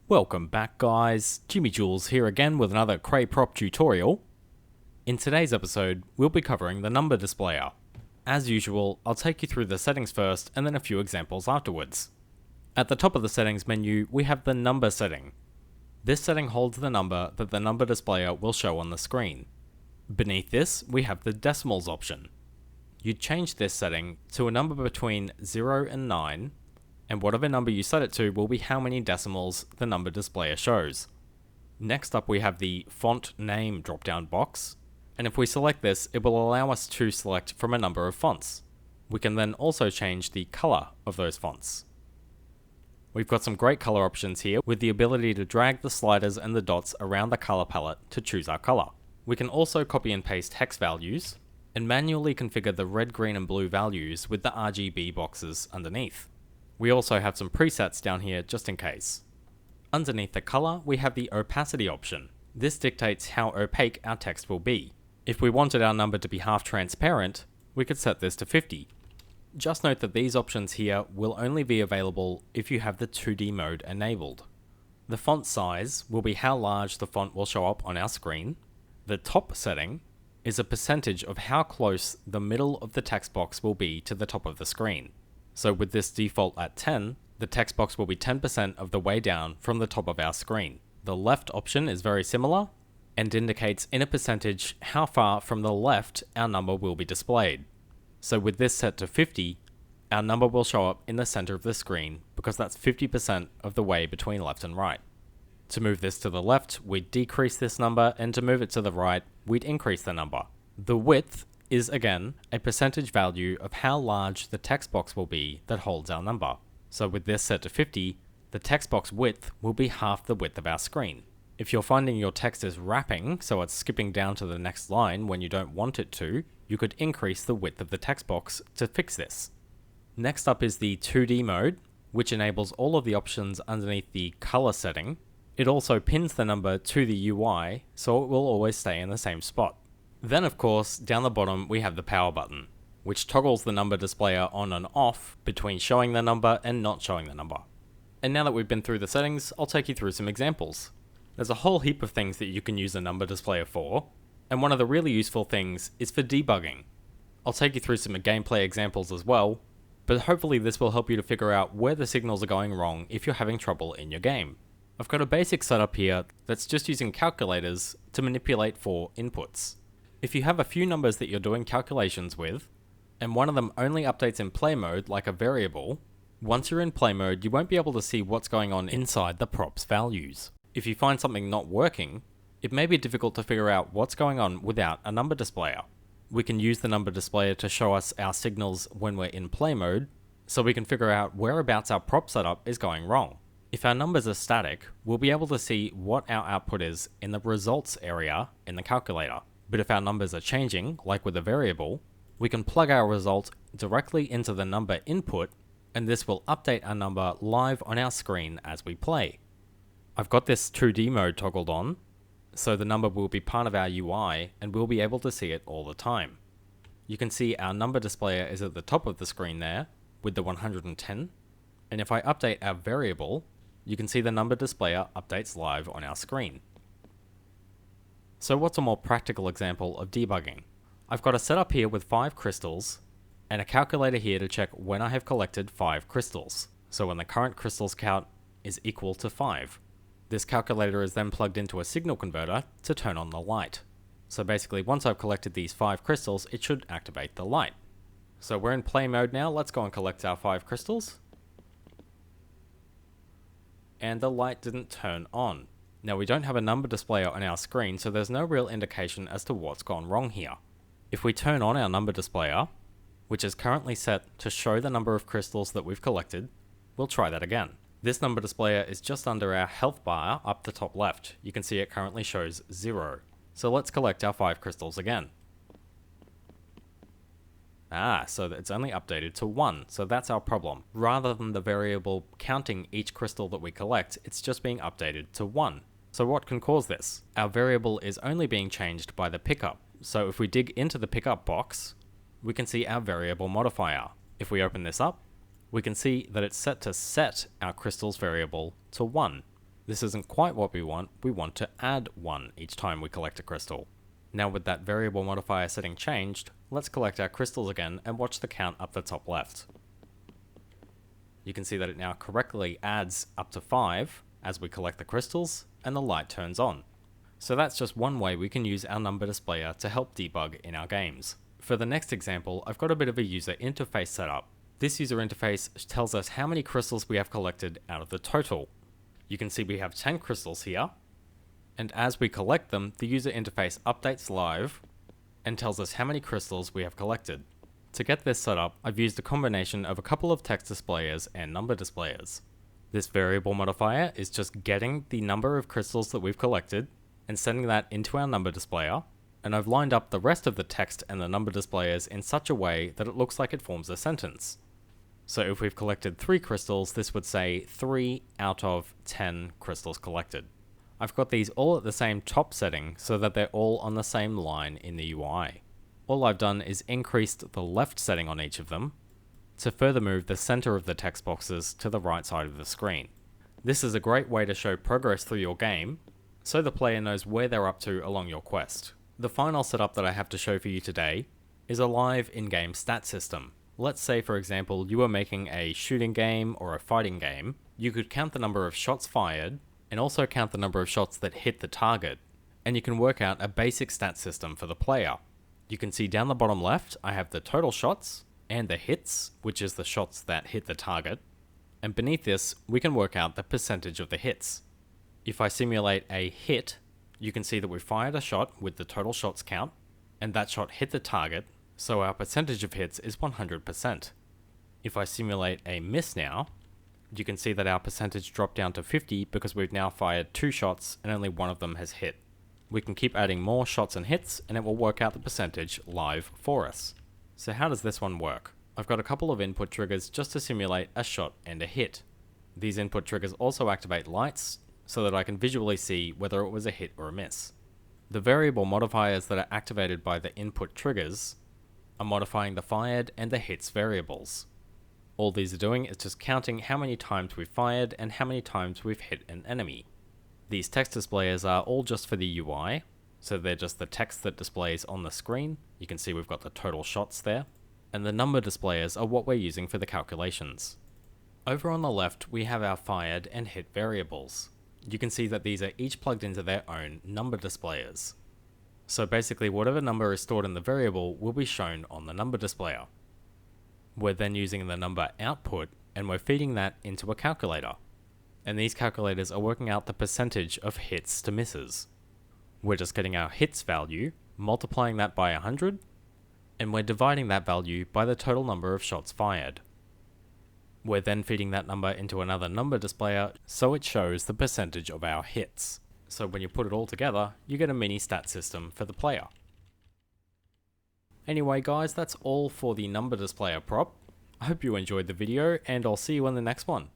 Welcome back guys, Jimmy Jules here again with another CREY prop tutorial. In today's episode, we'll be covering the number displayer. As usual, I'll take you through the settings first and then a few examples afterwards. At the top of the settings menu, we have the number setting. This setting holds the number that the number displayer will show on the screen. Beneath this, we have the decimals option. You'd change this setting to a number between 0 and 9, and whatever number you set it to will be how many decimals the number displayer shows. Next up we have the font name drop-down box, and if we select this, it will allow us to select from a number of fonts. We can then also change the color of those fonts. We've got some great color options here with the ability to drag the sliders and the dots around the color palette to choose our color. We can also copy and paste hex values and manually configure the red, green and blue values with the RGB boxes underneath. We also have some presets down here just in case. Underneath the color, we have the opacity option. This dictates how opaque our text will be. If we wanted our number to be half transparent, we could set this to 50. Just note that these options here will only be available if you have the 2D mode enabled. The font size will be how large the font will show up on our screen. The top setting is a percentage of how close the middle of the text box will be to the top of the screen. So with this default at 10, the text box will be 10% of the way down from the top of our screen. The left option is very similar and indicates in a percentage how far from the left our number will be displayed. So with this set to 50, our number will show up in the center of the screen because that's 50% of the way between left and right. To move this to the left, we'd decrease this number, and to move it to the right, we'd increase the number. The width is again a percentage value of how large the text box will be that holds our number. So with this set to 50, the text box width will be half the width of our screen. If you're finding your text is wrapping, so it's skipping down to the next line when you don't want it to, you could increase the width of the text box to fix this. Next up is the 2D mode, which enables all of the options underneath the color setting. It also pins the number to the UI, so it will always stay in the same spot. Then of course, down the bottom we have the power button, which toggles the number displayer on and off between showing the number and not showing the number. And now that we've been through the settings, I'll take you through some examples. There's a whole heap of things that you can use a number displayer for, and one of the really useful things is for debugging. I'll take you through some gameplay examples as well, but hopefully this will help you to figure out where the signals are going wrong if you're having trouble in your game. I've got a basic setup here that's just using calculators to manipulate for inputs. If you have a few numbers that you're doing calculations with, and one of them only updates in play mode like a variable, once you're in play mode you won't be able to see what's going on inside the prop's values. If you find something not working, it may be difficult to figure out what's going on without a number displayer. We can use the number displayer to show us our signals when we're in play mode, so we can figure out whereabouts our prop setup is going wrong. If our numbers are static, we'll be able to see what our output is in the results area in the calculator. But if our numbers are changing, like with a variable, we can plug our result directly into the number input, and this will update our number live on our screen as we play. I've got this 2D mode toggled on, so the number will be part of our UI and we'll be able to see it all the time. You can see our number displayer is at the top of the screen there with the 110, and if I update our variable, you can see the number displayer updates live on our screen. So what's a more practical example of debugging? I've got a setup here with 5 crystals, and a calculator here to check when I have collected 5 crystals. So when the current crystals count is equal to 5. This calculator is then plugged into a signal converter to turn on the light. So basically once I've collected these 5 crystals, it should activate the light. So we're in play mode now, let's go and collect our 5 crystals. And the light didn't turn on. Now we don't have a number displayer on our screen, so there's no real indication as to what's gone wrong here. If we turn on our number displayer, which is currently set to show the number of crystals that we've collected, we'll try that again. This number displayer is just under our health bar up the top left. You can see it currently shows 0. So let's collect our 5 crystals again. So it's only updated to 1, so that's our problem. Rather than the variable counting each crystal that we collect, it's just being updated to 1. So what can cause this? Our variable is only being changed by the pickup. So if we dig into the pickup box, we can see our variable modifier. If we open this up, we can see that it's set to set our crystals variable to 1. This isn't quite what we want to add 1 each time we collect a crystal. Now with that variable modifier setting changed, let's collect our crystals again and watch the count up the top left. You can see that it now correctly adds up to 5 as we collect the crystals, and the light turns on. So that's just one way we can use our number displayer to help debug in our games. For the next example, I've got a bit of a user interface set up. This user interface tells us how many crystals we have collected out of the total. You can see we have 10 crystals here, and as we collect them, the user interface updates live and tells us how many crystals we have collected. To get this set up, I've used a combination of a couple of text displayers and number displayers. This variable modifier is just getting the number of crystals that we've collected and sending that into our number displayer, and I've lined up the rest of the text and the number displayers in such a way that it looks like it forms a sentence. So if we've collected 3 crystals, this would say 3 out of 10 crystals collected. I've got these all at the same top setting so that they're all on the same line in the UI. All I've done is increased the left setting on each of them to further move the center of the text boxes to the right side of the screen. This is a great way to show progress through your game, so the player knows where they're up to along your quest. The final setup that I have to show for you today is a live in-game stat system. Let's say, for example, you are making a shooting game or a fighting game. You could count the number of shots fired and also count the number of shots that hit the target, and you can work out a basic stat system for the player. You can see down the bottom left, I have the total shots and the hits, which is the shots that hit the target, and beneath this, we can work out the percentage of the hits. If I simulate a hit, you can see that we fired a shot with the total shots count, and that shot hit the target, so our percentage of hits is 100%. If I simulate a miss now, you can see that our percentage dropped down to 50 because we've now fired 2 shots and only 1 of them has hit. We can keep adding more shots and hits and it will work out the percentage live for us. So how does this one work? I've got a couple of input triggers just to simulate a shot and a hit. These input triggers also activate lights so that I can visually see whether it was a hit or a miss. The variable modifiers that are activated by the input triggers are modifying the fired and the hits variables. All these are doing is just counting how many times we've fired and how many times we've hit an enemy. These text displayers are all just for the UI, so they're just the text that displays on the screen. You can see we've got the total shots there, and the number displayers are what we're using for the calculations. Over on the left, we have our fired and hit variables. You can see that these are each plugged into their own number displayers. So basically whatever number is stored in the variable will be shown on the number displayer. We're then using the number output and we're feeding that into a calculator. And these calculators are working out the percentage of hits to misses. We're just getting our hits value, multiplying that by 100, and we're dividing that value by the total number of shots fired. We're then feeding that number into another number displayer so it shows the percentage of our hits. So when you put it all together, you get a mini stat system for the player. Anyway guys, that's all for the number displayer prop. I hope you enjoyed the video and I'll see you in the next one.